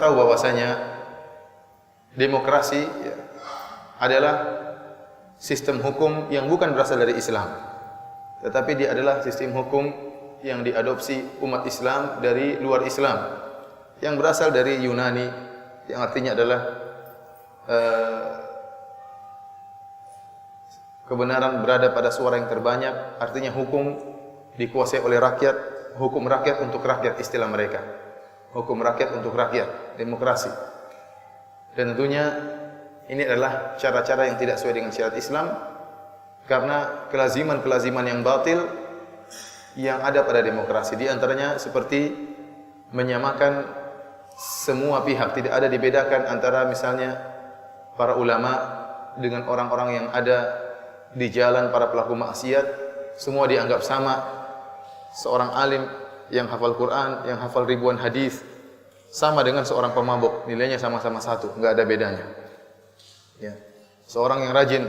tahu bahwasanya demokrasi ya, adalah sistem hukum yang bukan berasal dari Islam, tetapi dia adalah sistem hukum yang diadopsi umat Islam dari luar Islam, yang berasal dari Yunani, yang artinya adalah kebenaran berada pada suara yang terbanyak, artinya hukum dikuasai oleh rakyat, hukum rakyat untuk rakyat istilah mereka. Hukum rakyat untuk rakyat, demokrasi. Dan tentunya ini adalah cara-cara yang tidak sesuai dengan syariat Islam, karena kelaziman-kelaziman yang batil yang ada pada demokrasi. Di antaranya seperti menyamakan semua pihak, tidak ada dibedakan antara misalnya para ulama dengan orang-orang yang ada di jalan, para pelaku maksiat, semua dianggap sama. Seorang alim yang hafal Quran, yang hafal ribuan hadis, sama dengan seorang pemabuk, nilainya sama-sama satu, enggak ada bedanya. Ya. Seorang yang rajin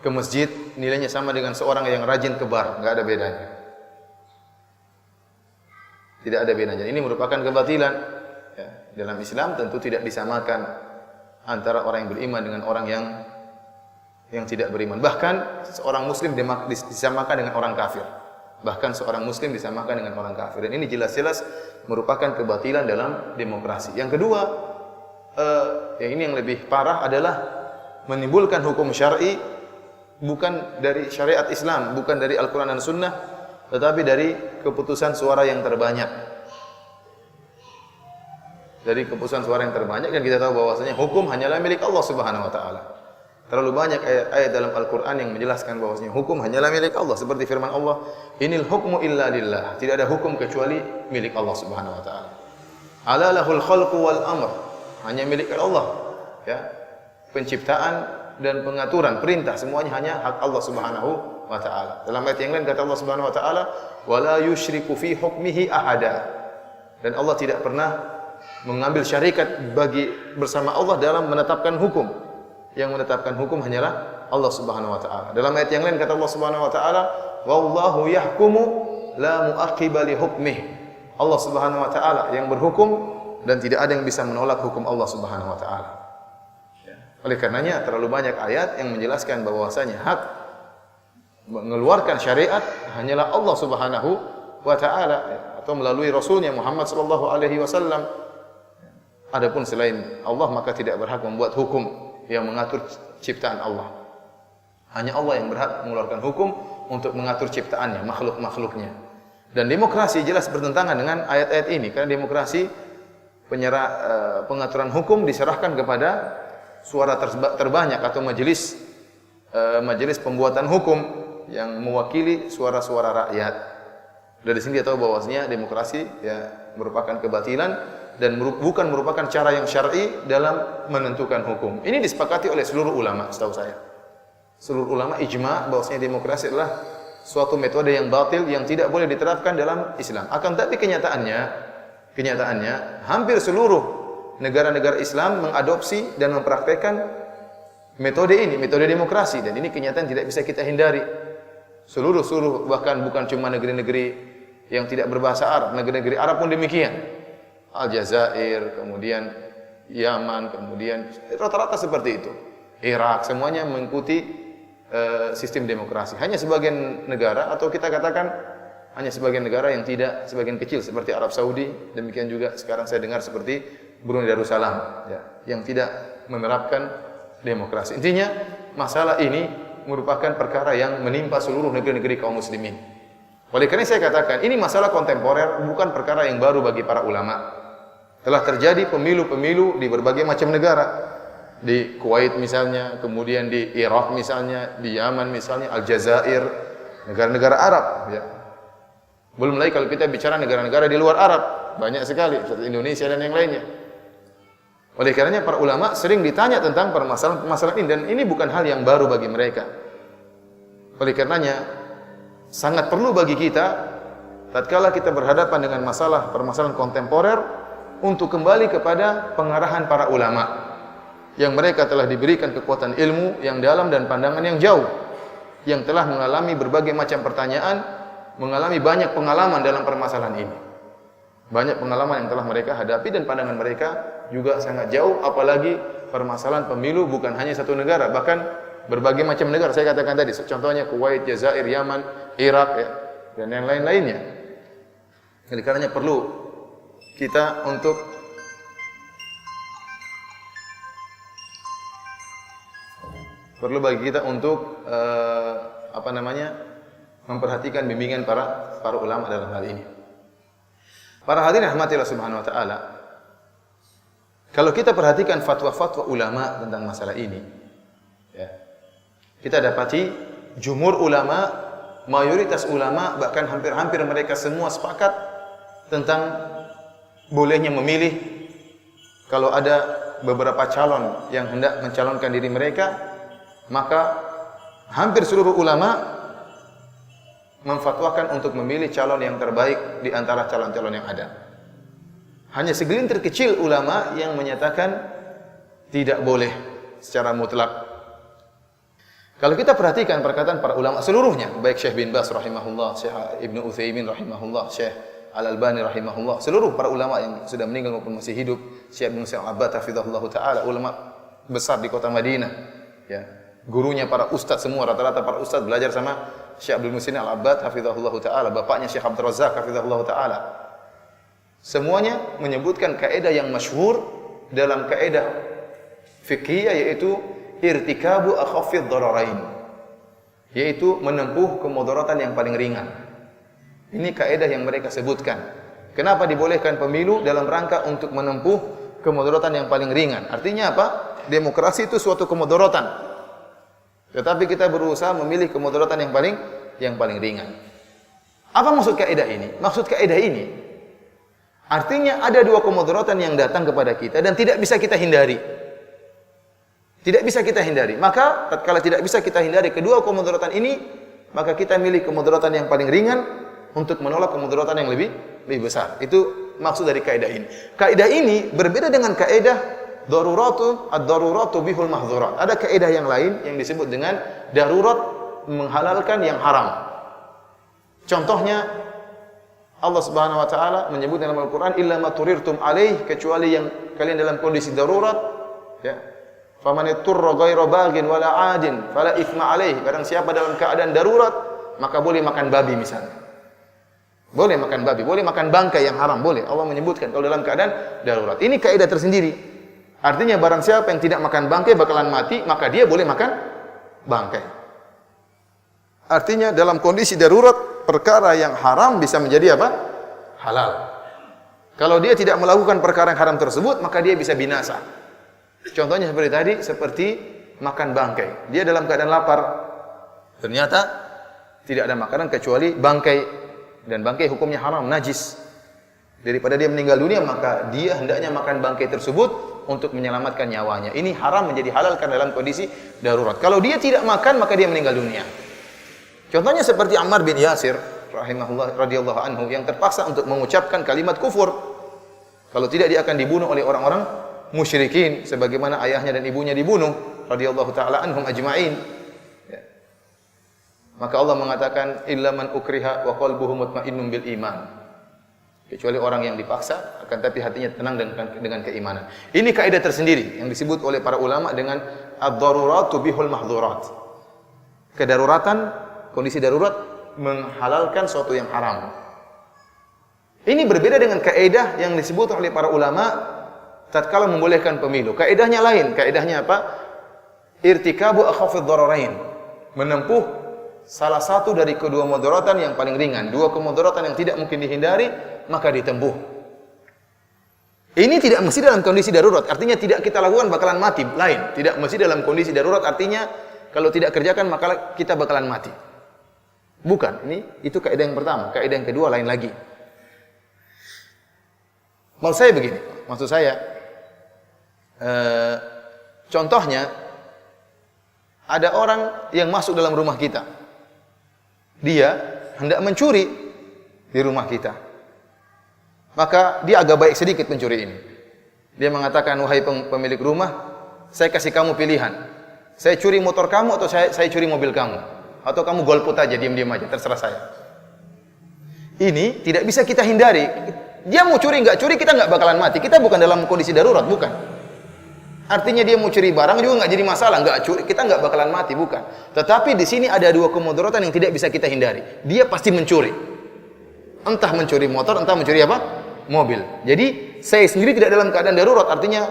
ke masjid, nilainya sama dengan seorang yang rajin ke bar, enggak ada bedanya. Tidak ada bedanya. Ini merupakan kebatilan. Ya. Dalam Islam tentu tidak disamakan antara orang yang beriman dengan orang yang tidak beriman. Bahkan seorang muslim disamakan dengan orang kafir. Bahkan seorang muslim disamakan dengan orang kafir. Dan ini jelas-jelas merupakan kebatilan dalam demokrasi. Yang kedua, yang ini yang lebih parah adalah menimbulkan hukum syar'i bukan dari syariat Islam, bukan dari Al-Quran dan Sunnah, tetapi dari keputusan suara yang terbanyak. Dari keputusan suara yang terbanyak, dan kita tahu bahwasanya hukum hanyalah milik Allah Subhanahu wa taala. Terlalu banyak ayat-ayat dalam Al-Quran yang menjelaskan bahwasanya hukum hanyalah milik Allah, seperti firman Allah, "Inil hukmu illa lillah." Tidak ada hukum kecuali milik Allah Subhanahu wa taala. "Ala lahul khalqu wal amr." Hanya milik Allah. Ya. Penciptaan dan pengaturan, perintah semuanya hanya hak Allah Subhanahu wa taala. Dalam ayat yang lain kata Allah Subhanahu wa taala, "Wa la yusyriku fi hukmihi ahada." Dan Allah tidak pernah mengambil syarikat bersama Allah dalam menetapkan hukum. Yang menetapkan hukum hanyalah Allah Subhanahu wa taala. Dalam ayat yang lain kata Allah Subhanahu wa taala, "Wallahu yahkumu la mu'aqqiba li hukmihi." Allah Subhanahu wa taala yang berhukum dan tidak ada yang bisa menolak hukum Allah Subhanahu wa taala. Oleh karenanya terlalu banyak ayat yang menjelaskan bahwasanya hak mengeluarkan syariat hanyalah Allah Subhanahu wa taala atau melalui rasulnya Muhammad sallallahu alaihi wasallam. Adapun selain Allah maka tidak berhak membuat hukum yang mengatur ciptaan Allah. Hanya Allah yang berhak mengeluarkan hukum untuk mengatur ciptaannya, makhluk-makhluknya. Dan demokrasi jelas bertentangan dengan ayat-ayat ini, karena demokrasi pengaturan hukum diserahkan kepada suara terbanyak atau majelis pembuatan hukum yang mewakili suara-suara rakyat. Dari sini kita tahu bahwasanya demokrasi ya merupakan kebatilan dan bukan merupakan cara yang syar'i dalam menentukan hukum. Ini disepakati oleh seluruh ulama, setahu saya. Seluruh ulama ijma' bahwasanya demokrasi adalah suatu metode yang batil yang tidak boleh diterapkan dalam Islam. Akan tetapi kenyataannya hampir seluruh negara-negara Islam mengadopsi dan mempraktekkan metode ini, metode demokrasi, dan ini kenyataan tidak bisa kita hindari. Seluruh bahkan bukan cuma negeri-negeri yang tidak berbahasa Arab, negeri-negeri Arab pun demikian. Aljazair, kemudian Yaman, kemudian rata-rata seperti itu. Irak, semuanya mengikuti sistem demokrasi. Hanya sebagian negara atau kita katakan hanya sebagian negara yang tidak, sebagian kecil seperti Arab Saudi, demikian juga sekarang saya dengar seperti Brunei Darussalam ya, yang tidak menerapkan demokrasi. Intinya masalah ini merupakan perkara yang menimpa seluruh negeri-negeri kaum muslimin. Oleh karena saya katakan ini masalah kontemporer, bukan perkara yang baru bagi para ulama. Telah terjadi pemilu-pemilu di berbagai macam negara. Di Kuwait misalnya, kemudian di Irak misalnya, di Yaman misalnya, Aljazair, negara-negara Arab ya. Belum lagi kalau kita bicara negara-negara di luar Arab, banyak sekali seperti Indonesia dan yang lainnya. Oleh karenanya para ulama sering ditanya tentang permasalahan-permasalahan ini, dan ini bukan hal yang baru bagi mereka. Oleh karenanya sangat perlu bagi kita tatkala kita berhadapan dengan permasalahan kontemporer untuk kembali kepada pengarahan para ulama yang mereka telah diberikan kekuatan ilmu yang dalam dan pandangan yang jauh, yang telah mengalami berbagai macam pertanyaan, mengalami banyak pengalaman dalam permasalahan ini. Banyak pengalaman yang telah mereka hadapi dan pandangan mereka juga sangat jauh, apalagi permasalahan pemilu bukan hanya satu negara, bahkan berbagai macam negara. Saya katakan tadi, contohnya Kuwait, Jazair, Yaman, Irak, ya, dan yang lain-lainnya. Jadi karenanya perlu kita untuk memperhatikan bimbingan para ulama dalam hal ini. Para hadirin rahmati Allah Subhanahu wa taala. Kalau kita perhatikan fatwa-fatwa ulama tentang masalah ini, ya, kita dapati jumhur ulama, mayoritas ulama, bahkan hampir-hampir mereka semua sepakat tentang bolehnya memilih kalau ada beberapa calon yang hendak mencalonkan diri mereka, maka hampir seluruh ulama memfatwakan untuk memilih calon yang terbaik di antara calon-calon yang ada. Hanya segelintir kecil ulama yang menyatakan tidak boleh secara mutlak. Kalau kita perhatikan perkataan para ulama seluruhnya, baik Syekh bin Baz rahimahullah, Syekh Ibnu Utsaimin rahimahullah, Syekh Al-Albani rahimahullah, seluruh para ulama yang sudah meninggal maupun masih hidup, Syekh bin Musa Al-Abbad hafizahullah taala, ulama besar di kota Madinah, ya. Gurunya para ustaz semua, rata-rata para ustaz belajar sama Syekh Abdul Muhsin Al-Abbad hafizahullah taala, bapaknya Syekh Abdul Razak hafizahullah taala. Semuanya menyebutkan kaidah yang masyhur dalam kaidah fikih, yaitu irtikabu akhafidh dhararain, yaitu menempuh kemudaratan yang paling ringan. Ini kaidah yang mereka sebutkan. Kenapa dibolehkan pemilu? Dalam rangka untuk menempuh kemudaratan yang paling ringan. Artinya apa? Demokrasi itu suatu kemudaratan. Tetapi kita berusaha memilih kemudaratan yang paling ringan. Apa maksud kaidah ini? Maksud kaidah ini artinya ada dua kemudaratan yang datang kepada kita dan tidak bisa kita hindari. Tidak bisa kita hindari. Maka tatkala tidak bisa kita hindari kedua kemudaratan ini, maka kita milih kemudaratan yang paling ringan untuk menolak kemudaratan yang lebih besar. Itu maksud dari kaidah ini. Kaidah ini berbeda dengan kaidah ad-daruratu bihul mahdzurat. Ada kaidah yang lain yang disebut dengan darurat menghalalkan yang haram. Contohnya Allah Subhanahu wa taala menyebut dalam Al-Qur'an illa ma turirtum alaih, kecuali yang kalian dalam kondisi darurat, ya. Faman iturra ghairu baghin wala 'adin fala itsma alaih. Barang siapa dalam keadaan darurat, maka boleh makan babi misalnya. Boleh makan babi, boleh makan bangkai yang haram, boleh. Allah menyebutkan kalau dalam keadaan darurat. Ini kaidah tersendiri. Artinya barang siapa yang tidak makan bangkai bakalan mati, maka dia boleh makan bangkai. Artinya dalam kondisi darurat, perkara yang haram bisa menjadi apa? Halal. Kalau dia tidak melakukan perkara yang haram tersebut, maka dia bisa binasa. Contohnya seperti tadi, seperti makan bangkai. Dia dalam keadaan lapar, ternyata tidak ada makanan kecuali bangkai, dan bangkai hukumnya haram, najis. Daripada dia meninggal dunia, maka dia hendaknya makan bangkai tersebut untuk menyelamatkan nyawanya. Ini haram menjadi halal karena dalam kondisi darurat. Kalau dia tidak makan, maka dia meninggal dunia. Contohnya seperti Ammar bin Yasir rahimahullah radhiyallahu anhu yang terpaksa untuk mengucapkan kalimat kufur. Kalau tidak dia akan dibunuh oleh orang-orang musyrikin sebagaimana ayahnya dan ibunya dibunuh radhiyallahu taala anhum ajma'in. Ya. Maka Allah mengatakan illa man ukriha wa qalbuhu mutmainnun bil iman. Kecuali orang yang dipaksa, akan tapi hatinya tenang dengan keimanan. Ini kaidah tersendiri yang disebut oleh para ulama dengan ad-daruratu bihul mahdzurat. Kedaruratan, kondisi darurat menghalalkan sesuatu yang haram. Ini berbeda dengan kaidah yang disebut oleh para ulama tatkala membolehkan pemilu. Kaidahnya lain. Kaidahnya apa? Irtikabu akhafidh dhararain. Menempuh salah satu dari kedua mudaratan yang paling ringan. Dua kemudaratan yang tidak mungkin dihindari, maka ditempuh. Ini tidak mesti dalam kondisi darurat, artinya tidak kita lakukan bakalan mati. Lain, tidak mesti dalam kondisi darurat, artinya kalau tidak kerjakan maka kita bakalan mati. Bukan, itu kaidah yang pertama. Kaidah yang kedua lain lagi. Maksud saya begini, contohnya ada orang yang masuk dalam rumah kita. Dia hendak mencuri di rumah kita. Maka dia agak baik sedikit pencuri ini. Dia mengatakan, wahai pemilik rumah, saya kasih kamu pilihan. Saya curi motor kamu atau saya curi mobil kamu. Atau kamu golput aja, diam-diam aja, terserah saya. Ini tidak bisa kita hindari. Dia mau curi nggak curi, kita nggak bakalan mati. Kita bukan dalam kondisi darurat, bukan. Artinya dia mau curi barang juga nggak jadi masalah, nggak curi, kita nggak bakalan mati, bukan. Tetapi di sini ada dua kemudaratan yang tidak bisa kita hindari. Dia pasti mencuri. Entah mencuri motor, entah mencuri apa? Mobil. Jadi saya sendiri tidak dalam keadaan darurat. Artinya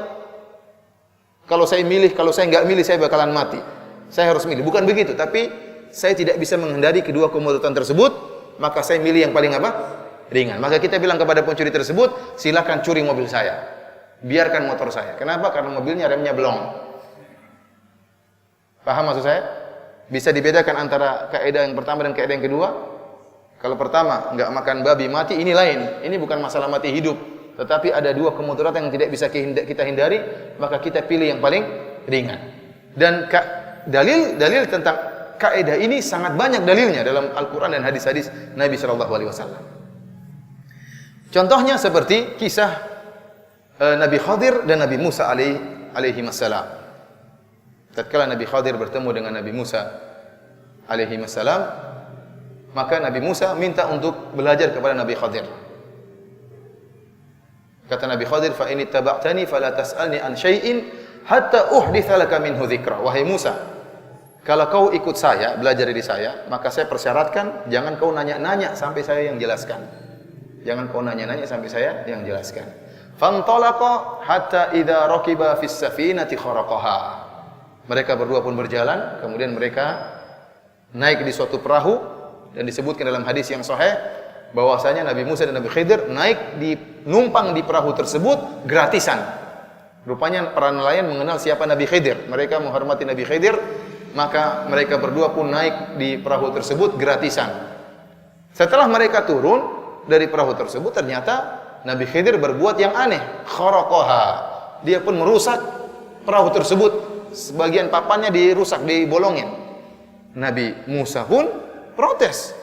kalau saya milih, kalau saya nggak milih, saya bakalan mati. Saya harus milih. Bukan begitu. Tapi saya tidak bisa menghindari kedua kemudaratan tersebut. Maka saya milih yang paling apa? Ringan. Maka kita bilang kepada pencuri tersebut, silakan curi mobil saya. Biarkan motor saya. Kenapa? Karena mobilnya remnya belum. Paham maksud saya? Bisa dibedakan antara kaidah yang pertama dan kaidah yang kedua? Kalau pertama, enggak makan babi mati, ini lain. Ini bukan masalah mati hidup. Tetapi ada dua kemudaratan yang tidak bisa kita hindari, maka kita pilih yang paling ringan. Dan dalil tentang kaidah ini sangat banyak dalilnya dalam Al-Quran dan hadis-hadis Nabi SAW. Contohnya seperti kisah Nabi Khadir dan Nabi Musa alaihi wassalam. Tatkala Nabi Khadir bertemu dengan Nabi Musa alaihi wassalam, maka Nabi Musa minta untuk belajar kepada Nabi Khadir. Kata Nabi Khadir, "Fa in ittaba'tani fala tas'alni an syai'in hatta uhditsa laka minhu dzikra." Wahai Musa, kalau kau ikut saya, belajar dari saya, maka saya persyaratkan jangan kau nanya-nanya sampai saya yang jelaskan. Jangan kau nanya-nanya sampai saya yang jelaskan. Fantalaqa hatta idza raqiba fis safinati kharaqaha. Mereka berdua pun berjalan, kemudian mereka naik di suatu perahu dan disebutkan dalam hadis yang sahih bahwasanya Nabi Musa dan Nabi Khidir numpang di perahu tersebut gratisan. Rupanya para nelayan mengenal siapa Nabi Khidir. Mereka menghormati Nabi Khidir, maka mereka berdua pun naik di perahu tersebut gratisan. Setelah mereka turun dari perahu tersebut, ternyata Nabi Khidir berbuat yang aneh, kharaqaha. Dia pun merusak perahu tersebut. Sebagian papannya dirusak, dibolongin. Nabi Musa pun protes.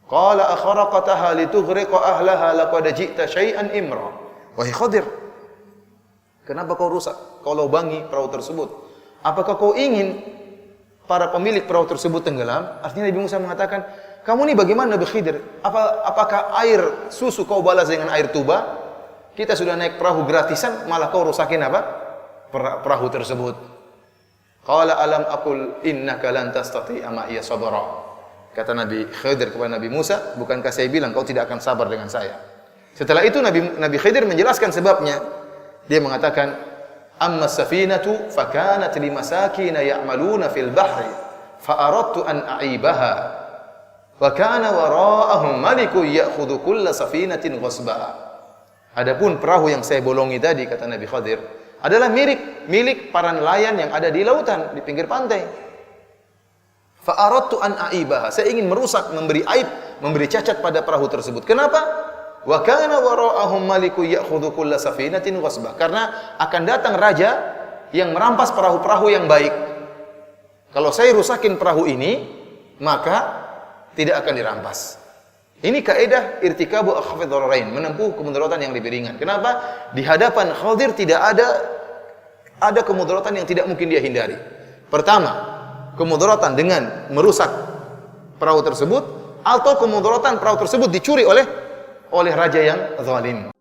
Qala akharaqataha litughriqa ahlaha laqad ji'ta syai'an imra. Wahai Khadir, kenapa kau rusak? Kau lubangi perahu tersebut. Apakah kau ingin para pemilik perahu tersebut tenggelam? Artinya Nabi Musa mengatakan, kamu ini bagaimana Nabi Khidir? Apakah air susu kau balas dengan air tuba? Kita sudah naik perahu gratisan, malah kau rusakin apa? Perahu tersebut. Qala alam aqul innaka lan tastati'a ma'iya sabra. Kata Nabi Khidir kepada Nabi Musa, bukankah saya bilang kau tidak akan sabar dengan saya? Setelah itu Nabi Khidir menjelaskan sebabnya. Dia mengatakan, amma safinatu fakanat limasakin ya'maluna fil bahri fa aradtu an a'ibaha. Wa kana wara'ahum malikun ya'khudhu kulla safinatin ghasba. Adapun perahu yang saya bolongi tadi, kata Nabi Khadir, adalah milik para nelayan yang ada di lautan, di pinggir pantai. Fa aradtu an a'ibaha. Saya ingin merusak, memberi aib, memberi cacat pada perahu tersebut. Kenapa? Wa kana wara'ahum malikun ya'khudhu kulla safinatin ghasba. Karena akan datang raja yang merampas perahu-perahu yang baik. Kalau saya rusakin perahu ini, maka tidak akan dirampas. Ini kaidah irtikabu akhfad dararain, menempuh kemudaratan yang lebih ringan. Kenapa? Di hadapan Khadir tidak ada kemudaratan yang tidak mungkin dia hindari. Pertama, kemudaratan dengan merusak perahu tersebut, atau kemudaratan perahu tersebut dicuri oleh raja yang zalim.